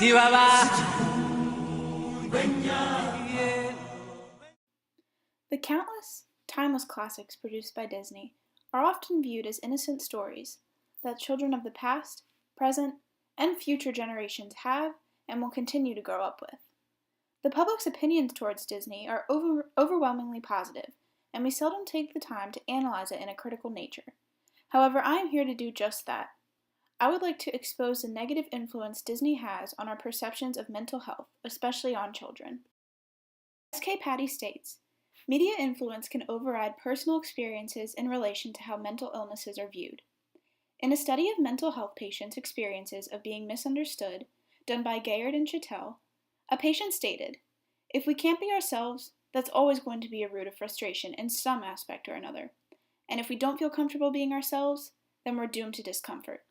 The countless, timeless classics produced by Disney are often viewed as innocent stories that children of the past, present, and future generations have and will continue to grow up with. The public's opinions towards Disney are overwhelmingly positive, and we seldom take the time to analyze it in a critical nature. However, I am here to do just that. I would like to expose the negative influence Disney has on our perceptions of mental health, especially on children. S.K. Patty states, "Media influence can override personal experiences in relation to how mental illnesses are viewed." In a study of mental health patients' experiences of being misunderstood, done by Gayard and Chattel, a patient stated, "If we can't be ourselves, that's always going to be a root of frustration in some aspect or another. And if we don't feel comfortable being ourselves, then we're doomed to discomfort."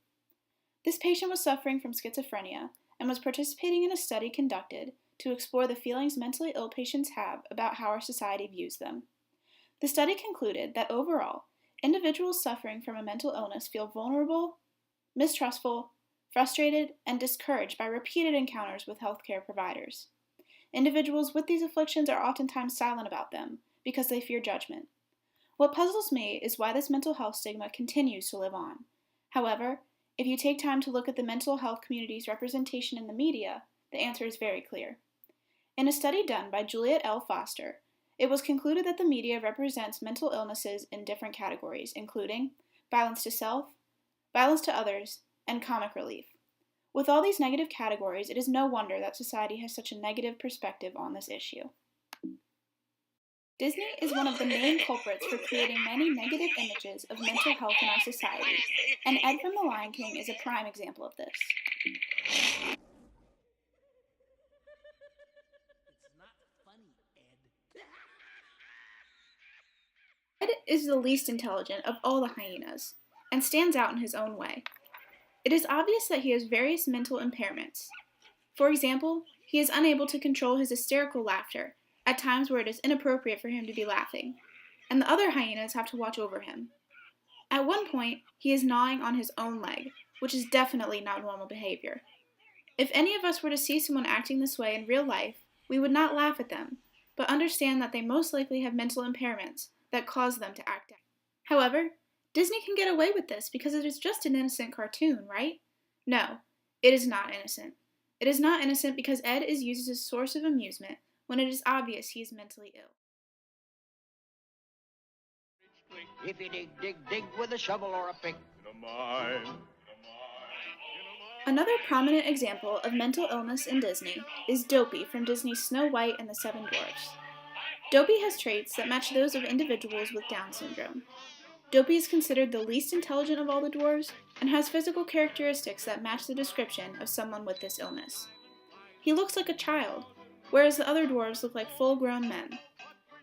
This patient was suffering from schizophrenia and was participating in a study conducted to explore the feelings mentally ill patients have about how our society views them. The study concluded that overall, individuals suffering from a mental illness feel vulnerable, mistrustful, frustrated, and discouraged by repeated encounters with healthcare providers. Individuals with these afflictions are oftentimes silent about them because they fear judgment. What puzzles me is why this mental health stigma continues to live on. However, if you take time to look at the mental health community's representation in the media, the answer is very clear. In a study done by Juliet L. Foster, it was concluded that the media represents mental illnesses in different categories, including violence to self, violence to others, and comic relief. With all these negative categories, it is no wonder that society has such a negative perspective on this issue. Disney is one of the main culprits for creating many negative images of mental health in our society, and Ed from The Lion King is a prime example of this. It's not funny, Ed is the least intelligent of all the hyenas, and stands out in his own way. It is obvious that he has various mental impairments. For example, he is unable to control his hysterical laughter at times where it is inappropriate for him to be laughing, and the other hyenas have to watch over him. At one point, he is gnawing on his own leg, which is definitely not normal behavior. If any of us were to see someone acting this way in real life, we would not laugh at them, but understand that they most likely have mental impairments that cause them to act out. However, Disney can get away with this because it is just an innocent cartoon, right? No, it is not innocent. It is not innocent because Ed is used as a source of amusement when it is obvious he is mentally ill. If you dig, dig, dig with a shovel or a pick. Another prominent example of mental illness in Disney is Dopey from Disney's Snow White and the Seven Dwarfs. Dopey has traits that match those of individuals with Down syndrome. Dopey is considered the least intelligent of all the dwarves and has physical characteristics that match the description of someone with this illness. He looks like a child, whereas the other dwarves look like full-grown men.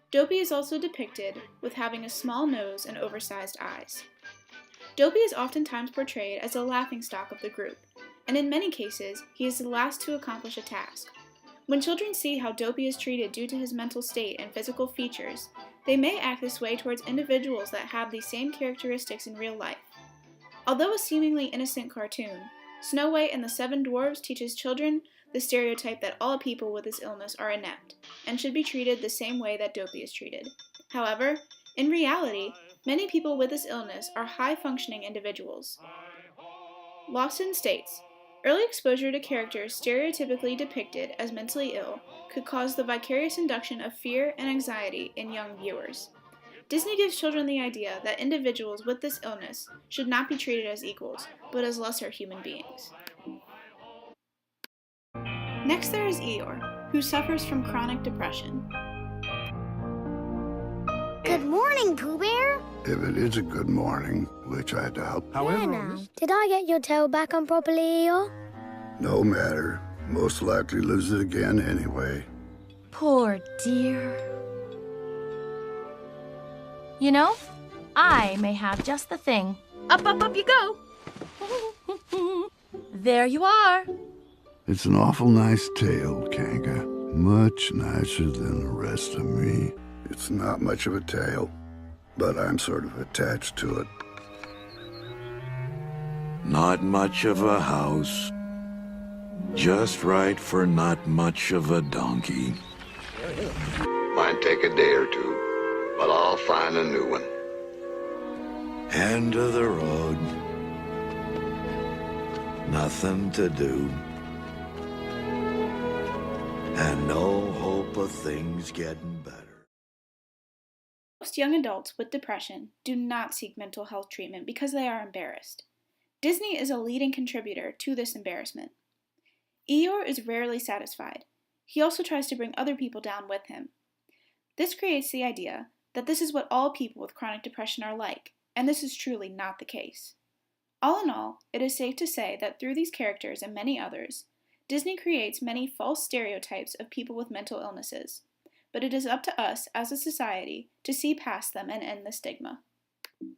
Dopey is also depicted with having a small nose and oversized eyes. Dopey is oftentimes portrayed as the laughingstock of the group, and in many cases, he is the last to accomplish a task. When children see how Dopey is treated due to his mental state and physical features, they may act this way towards individuals that have these same characteristics in real life. Although a seemingly innocent cartoon, Snow White and the Seven Dwarfs teaches children the stereotype that all people with this illness are inept and should be treated the same way that Dopey is treated. However, in reality, many people with this illness are high-functioning individuals. Lawson states, "Early exposure to characters stereotypically depicted as mentally ill could cause the vicarious induction of fear and anxiety in young viewers. Disney gives children the idea that individuals with this illness should not be treated as equals, but as lesser human beings." Next there is Eeyore, who suffers from chronic depression. Good morning, Pooh Bear. If it is a good morning, which I doubt. However, now, did I get your tail back on properly, Eeyore? No matter. Most likely lose it again anyway. Poor dear. You know, I may have just the thing. Up, up, up you go. There you are. It's an awful nice tail, Kanga. Much nicer than the rest of me. It's not much of a tail, but I'm sort of attached to it. Not much of a house. Just right for not much of a donkey. Might take a day or two, but I'll find a new one. End of the road. Nothing to do. And no hope of things getting better. Most young adults with depression do not seek mental health treatment because they are embarrassed. Disney is a leading contributor to this embarrassment. Eeyore is rarely satisfied. He also tries to bring other people down with him. This creates the idea that this is what all people with chronic depression are like, and this is truly not the case. All in all, it is safe to say that through these characters and many others, Disney creates many false stereotypes of people with mental illnesses, but it is up to us as a society to see past them and end the stigma.